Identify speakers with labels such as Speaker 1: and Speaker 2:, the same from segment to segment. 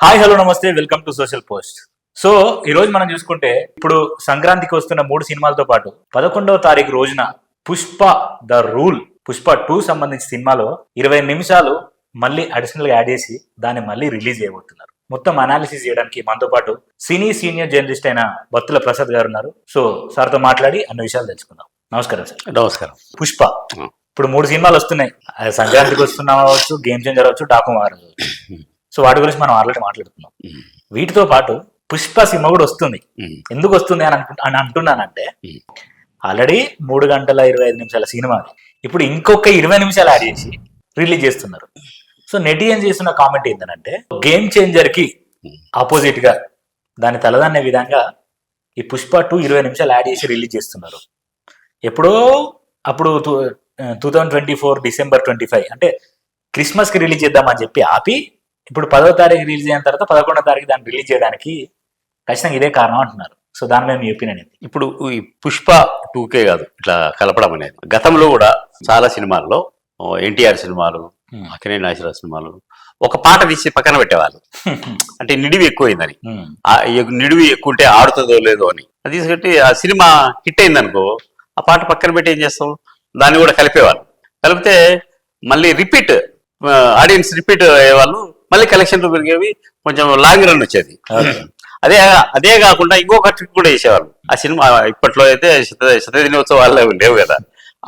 Speaker 1: Hi hello నమస్తే welcome to social post. So ఈ రోజు మనం చూసుకుంటే ఇప్పుడు సంక్రాంతికి వస్తున్న 3 సినిమాలతో పాటు 11వ తారీఖు రోజున పుష్ప ద రూల్ పుష్ప 2 సంబంధించిన సినిమాలో 20 నిమిషాలు మళ్ళీ అడిషనల్ గా యాడ్ చేసి దాన్ని మళ్ళీ రిలీజ్ చేయబోతున్నారు. మొత్తం అనాలిసిస్ చేయడానికి మనతో పాటు సీనియర్ జర్నలిస్ట్ అయిన బత్తుల ప్రసాద్ గారు ఉన్నారు. సో సార్తో మాట్లాడి అన్ని విషయాలు తెలుసుకుందాం. నమస్కారం సార్.
Speaker 2: నమస్కారం.
Speaker 1: పుష్ప ఇప్పుడు 3 సినిమాలు వస్తున్నాయి. సంక్రాంతికి వస్తున్నా అవ్వచ్చు, గేమ్ చేంజర్ అవ్వచ్చు, టాప్ మారచ్చు. సో వాటి గురించి మనం ఆల్రెడీ మాట్లాడుతున్నాం. వీటితో పాటు పుష్ప సినిమా కూడా వస్తుంది. ఎందుకు వస్తుంది అని అంటున్నానంటే ఆల్రెడీ 3 గంటల 25 నిమిషాల సినిమా, ఇప్పుడు ఇంకొక 20 నిమిషాలు యాడ్ చేసి రిలీజ్ చేస్తున్నారు. సో నెటిజన్ చేస్తున్న కామెంట్ ఏంటంటే గేమ్ చేంజర్ కి ఆపోజిట్ గా దాన్ని తలదన్నే విధంగా ఈ పుష్ప 2 20 నిమిషాలు యాడ్ చేసి రిలీజ్ చేస్తున్నారు. ఎప్పుడో అప్పుడు 2024 డిసెంబర్ 25 అంటే క్రిస్మస్ కి రిలీజ్ చేద్దామని చెప్పి ఆపి ఇప్పుడు 10వ తారీఖు రిలీజ్ అయిన తర్వాత 11వ తారీఖు దాన్ని రిలీజ్ చేయడానికి ఖచ్చితంగా ఇదే కారణం అంటున్నారు. సో దాని మీద మీ ఒపీనియన్ ఏంటి?
Speaker 2: ఇప్పుడు ఈ పుష్ప 2కే కాదు ఇట్లా కలపడం అనేది, గతంలో కూడా చాలా సినిమాల్లో ఎన్టీఆర్ సినిమాలు, అక్కినేని నాగేశ్వరరావు సినిమాలు ఒక పాట తీసి పక్కన పెట్టేవాళ్ళు. అంటే నిడివి ఎక్కువైందని, నిడివి ఎక్కువ ఉంటే ఆడుతుందో లేదో అని అది తీసుకుంటే ఆ సినిమా హిట్ అయిందనుకో ఆ పాట పక్కన పెట్టి ఏం చేస్తాం, దాన్ని కూడా కలిపేవాళ్ళు. కలిపితే మళ్ళీ రిపీట్ ఆడియన్స్ రిపీట్ అయ్యేవాళ్ళు, మళ్ళీ కలెక్షన్లు పెరిగేవి, కొంచెం లాంగ్ రన్ వచ్చేది. అదే కాకుండా ఇంకొక ట్రిక్ కూడా వేసేవాళ్ళు. ఆ సినిమా ఇప్పట్లో అయితే శత దినోత్సవాలు లేవు కదా,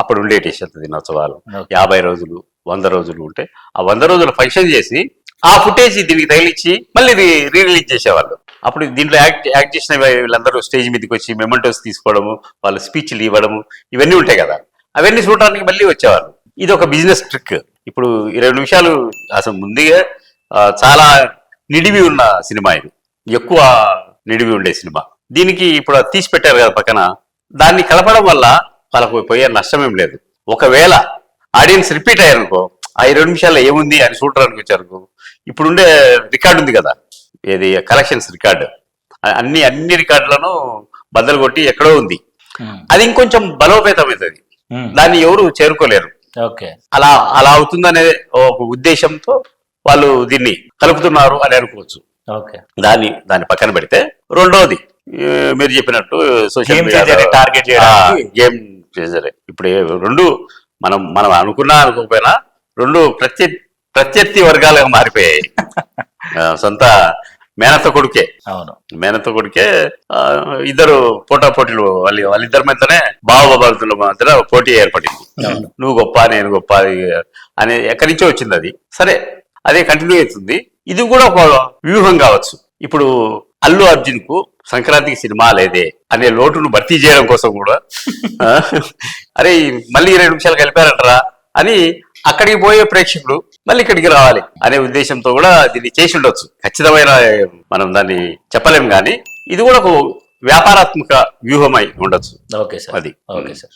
Speaker 2: అప్పుడు ఉండేటి శత దినోత్సవాలు 50 రోజులు 100 రోజులు ఉంటే ఆ 100 రోజులు ఫంక్షన్ చేసి ఆ ఫుటేజ్ దీనికి తగిలిచ్చి మళ్ళీ రిలీజ్ చేసేవాళ్ళు. అప్పుడు దీంట్లో యాక్ట్ చేసిన వీళ్ళందరూ స్టేజ్ మీదకి వచ్చి మెమెంటోస్ తీసుకోవడము, వాళ్ళు స్పీచ్లు ఇవ్వడము, ఇవన్నీ ఉంటాయి కదా, అవన్నీ చూడడానికి మళ్ళీ వచ్చేవాళ్ళు. ఇది ఒక బిజినెస్ ట్రిక్. ఇప్పుడు 20 నిమిషాలు అసలు ముందుగా చాలా నిడివి ఉన్న సినిమా, ఇది ఎక్కువ నిడివి ఉండే సినిమా. దీనికి ఇప్పుడు తీసి పెట్టారు కదా పక్కన, దాన్ని కలపడం వల్ల వాళ్ళకు పోయే నష్టం ఏం లేదు. ఒకవేళ ఆడియన్స్ రిపీట్ అయ్యారనుకో, ఆ 20 నిమిషాల్లో ఏముంది అని చూడడానికి వచ్చారు. ఇప్పుడుండే రికార్డు ఉంది కదా, ఏది కలెక్షన్స్ రికార్డు, అన్ని రికార్డులను బద్దలు కొట్టి ఎక్కడో ఉంది. అది ఇంకొంచెం బలోపేతం అవుతుంది, దాన్ని ఎవరు చేరుకోలేరు. అలా అవుతుందనే ఒక ఉద్దేశంతో వాళ్ళు దీన్ని కలుపుతున్నారు అని అనుకోవచ్చు. దాన్ని పక్కన పెడితే రెండోది మీరు చెప్పినట్టు సోషల్ మీడియా
Speaker 1: టార్గెట్
Speaker 2: గేమ్ చేసరే. ఇప్పుడు రెండు మనం అనుకోకపోయినా రెండు ప్రత్యర్థి వర్గాలుగా మారిపోయాయి. సొంత మేనత్త కొడుకే ఇద్దరు పోటీలు, వాళ్ళిద్దరి మధ్యనే భావభక్తుల మధ్య పోటీ ఏర్పడింది. నువ్వు గొప్ప నేను గొప్ప అని ఎక్కడి నుంచో వచ్చింది అది. సరే, అదే కంటిన్యూ అవుతుంది. ఇది కూడా ఒక వ్యూహం కావచ్చు. ఇప్పుడు అల్లు అర్జున్ కు సంక్రాంతికి సినిమా లేదే అనే లోటును భర్తీ చేయడం కోసం కూడా అరే మళ్ళీ 20 నిమిషాలు కలిపారంటారా అని అక్కడికి పోయే ప్రేక్షకులు మళ్ళీ ఇక్కడికి రావాలి అనే ఉద్దేశంతో కూడా దీన్ని చేసి ఉండొచ్చు. ఖచ్చితమైన మనం దాన్ని చెప్పలేం, కానీ ఇది కూడా ఒక వ్యాపారాత్మక వ్యూహమై ఉండొచ్చు.
Speaker 1: Okay sir.
Speaker 2: అది
Speaker 1: ఓకే సార్.